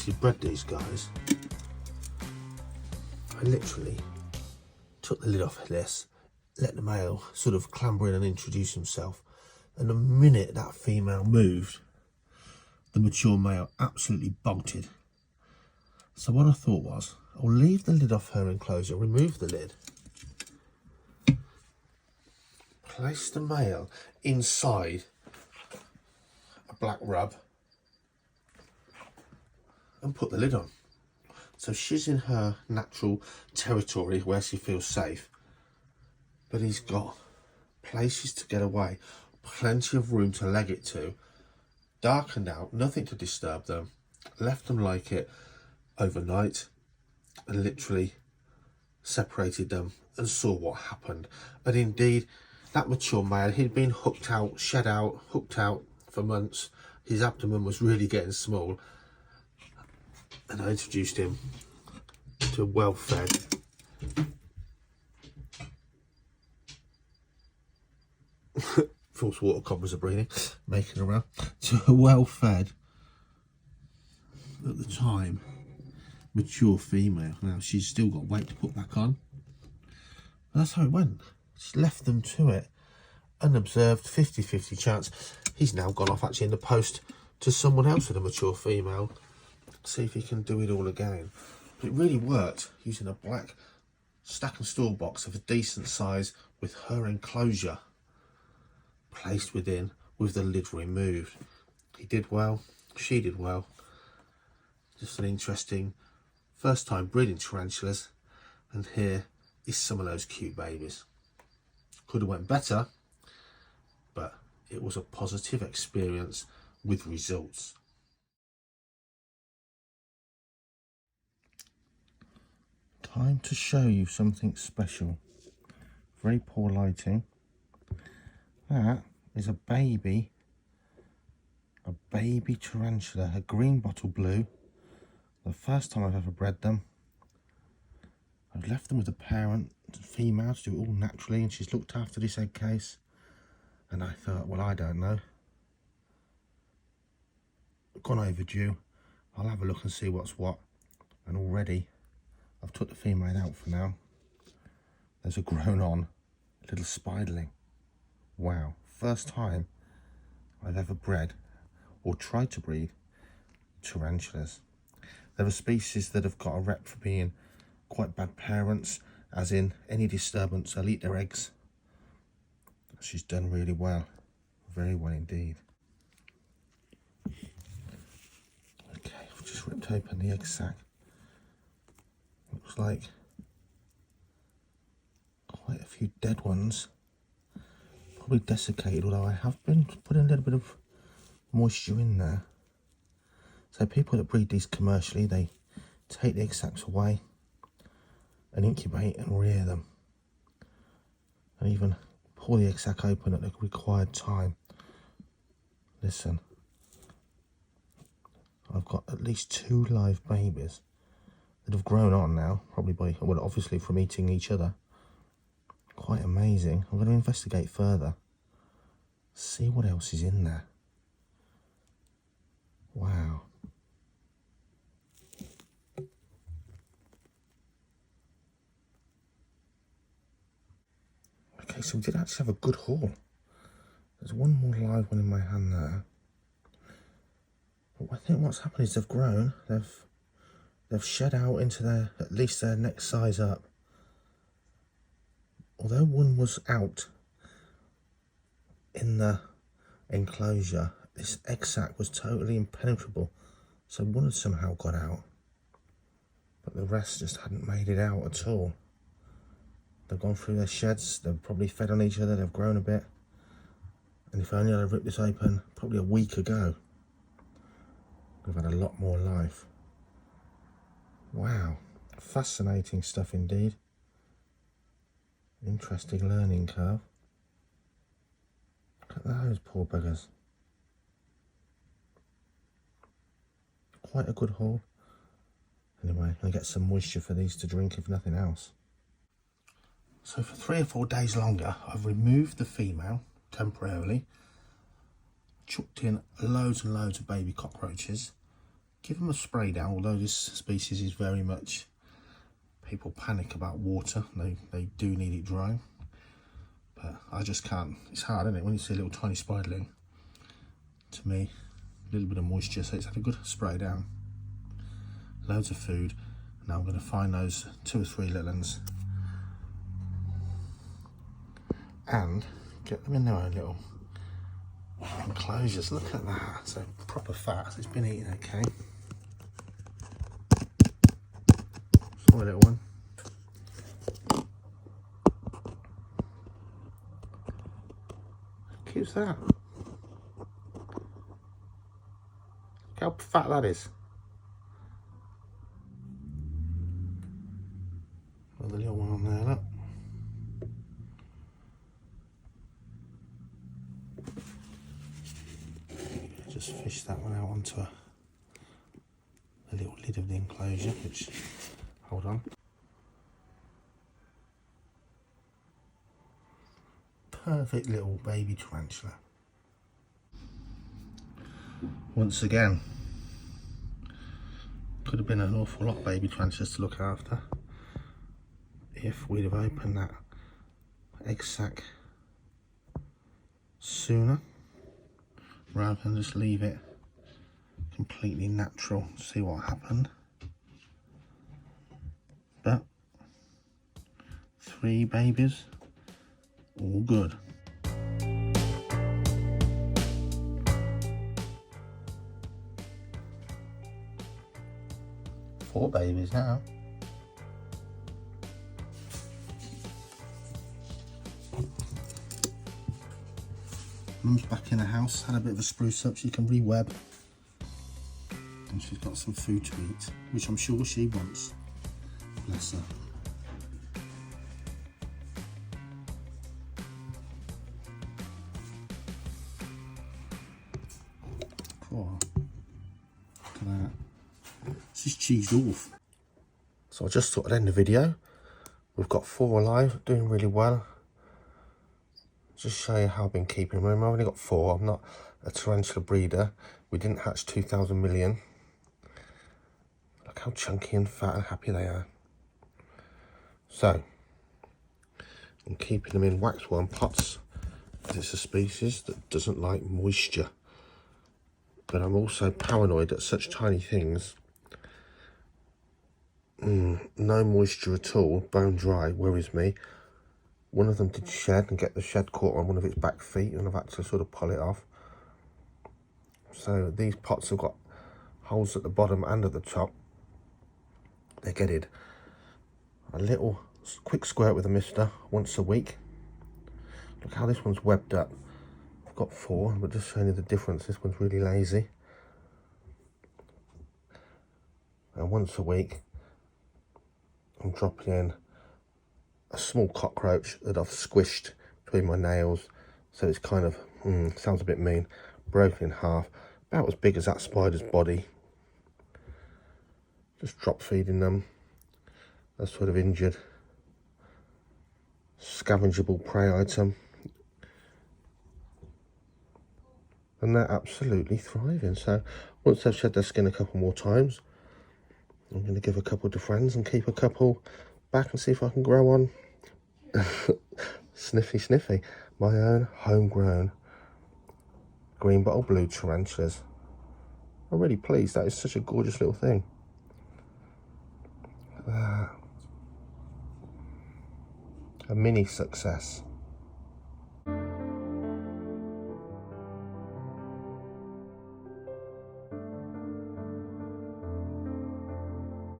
actually bred these guys, I literally took the lid off this, let the male sort of clamber in and introduce himself, and the minute that female moved, the mature male absolutely bolted. So what I thought was, I'll leave the lid off her enclosure, remove the lid, place the male inside a black rub and put the lid on. So she's in her natural territory where she feels safe, but he's got places to get away, plenty of room to leg it to, darkened out, nothing to disturb them, left them like it overnight, and literally separated them and saw what happened. And indeed, that mature male, he'd been hooked out, shed out, hooked out for months. His abdomen was really getting small, and I introduced him to a well-fed, false water cobras are breathing, making around, to a well-fed, at the time, mature female. Now she's still got weight to put back on. But that's how it went. Just left them to it, unobserved, 50-50 chance. He's now gone off actually in the post to someone else with a mature female. See if he can do it all again. But it really worked, using a black stack and store box of a decent size with her enclosure placed within with the lid removed. He did well, she did well. Just an interesting first time breeding tarantulas, and here is some of those cute babies. Could have went better, but it was a positive experience with results. Time to show you something special. Very poor lighting. That is a baby tarantula, a green bottle blue. The first time I've ever bred them. I've left them with a parent female to do it all naturally, and she's looked after this egg case. And I thought, well, I don't know. Gone overdue. I'll have a look and see what's what. And already I've took the female out for now. There's a grown on little spiderling. Wow, first time I've ever bred or tried to breed tarantulas. They're a species that have got a rep for being quite bad parents, as in any disturbance, they'll eat their eggs. She's done really well, very well indeed. Okay, I've just ripped open the egg sac. Looks like quite a few dead ones, probably desiccated, although I have been putting a little bit of moisture in there. So people that breed these commercially, they take the egg sacs away and incubate and rear them, and even pour the egg sac open at the required time. Listen, I've got at least 2 live babies that have grown on now, probably by, well, obviously from eating each other. Quite amazing. I'm going to investigate further, see what else is in there. Wow. Okay, so we did actually have a good haul. There's one more live one in my hand there. But I think what's happened is they've grown, they've shed out into their, at least their next size up. Although one was out in the enclosure, this egg sac was totally impenetrable, so one had somehow got out, but the rest just hadn't made it out at all. They've gone through their sheds, they've probably fed on each other, they've grown a bit, and if only I'd ripped this open probably a week ago, we've had a lot more life. Wow, fascinating stuff indeed. Interesting learning curve. Look at those poor buggers. Quite a good haul. Anyway, I'm going to get some moisture for these to drink if nothing else. So for 3 or 4 days longer, I've removed the female temporarily, chucked in loads and loads of baby cockroaches, give them a spray down, although this species is very much, people panic about water, they do need it dry, but I just can't. It's hard, isn't it, when you see a little tiny spiderling. To me, a little bit of moisture, so it's had a good spray down, loads of food. Now I'm going to find those 2 or 3 little ones and get them in their own little enclosures. Look at that, so proper fat, it's been eaten okay. Small little one. How cute's that? Look how fat that is. Well, the little one on there, look. Just fish that one out onto the little lid of the enclosure, which, hold on. Perfect little baby tarantula. Once again, could have been an awful lot of baby tarantulas to look after if we'd have opened that egg sac sooner, rather than just leave it completely natural to see what happened. But 3 babies, all good. 4 babies now. Mum's back in the house, had a bit of a spruce up, she can re-web. And she's got some food to eat, which I'm sure she wants. Bless her. Oh, look at that. She's cheesed off. So I just thought I'd end the video. We've got 4 alive, doing really well. Just show you how I've been keeping them. I've only got 4. I'm not a tarantula breeder. We didn't hatch 2,000 million. Look how chunky and fat and happy they are. So, I'm keeping them in waxworm pots, because it's a species that doesn't like moisture. But I'm also paranoid that such tiny things, no moisture at all, bone dry, worries me. One of them did shed and get the shed caught on one of its back feet, and I've had to sort of pull it off. So these pots have got holes at the bottom and at the top. They're getting a little quick squirt with a mister once a week. Look how this one's webbed up. I've got 4, but just showing you the difference. This one's really lazy. And once a week, I'm dropping in a small cockroach that I've squished between my nails, so it's kind of, sounds a bit mean, broken in half, about as big as that spider's body. Just drop feeding them. A sort of injured, scavengeable prey item. And they're absolutely thriving. So once they've shed their skin a couple more times, I'm going to give a couple to friends and keep a couple back and see if I can grow on sniffy, my own homegrown green bottle blue tarantulas. I'm really pleased. That is such a gorgeous little thing. A mini success.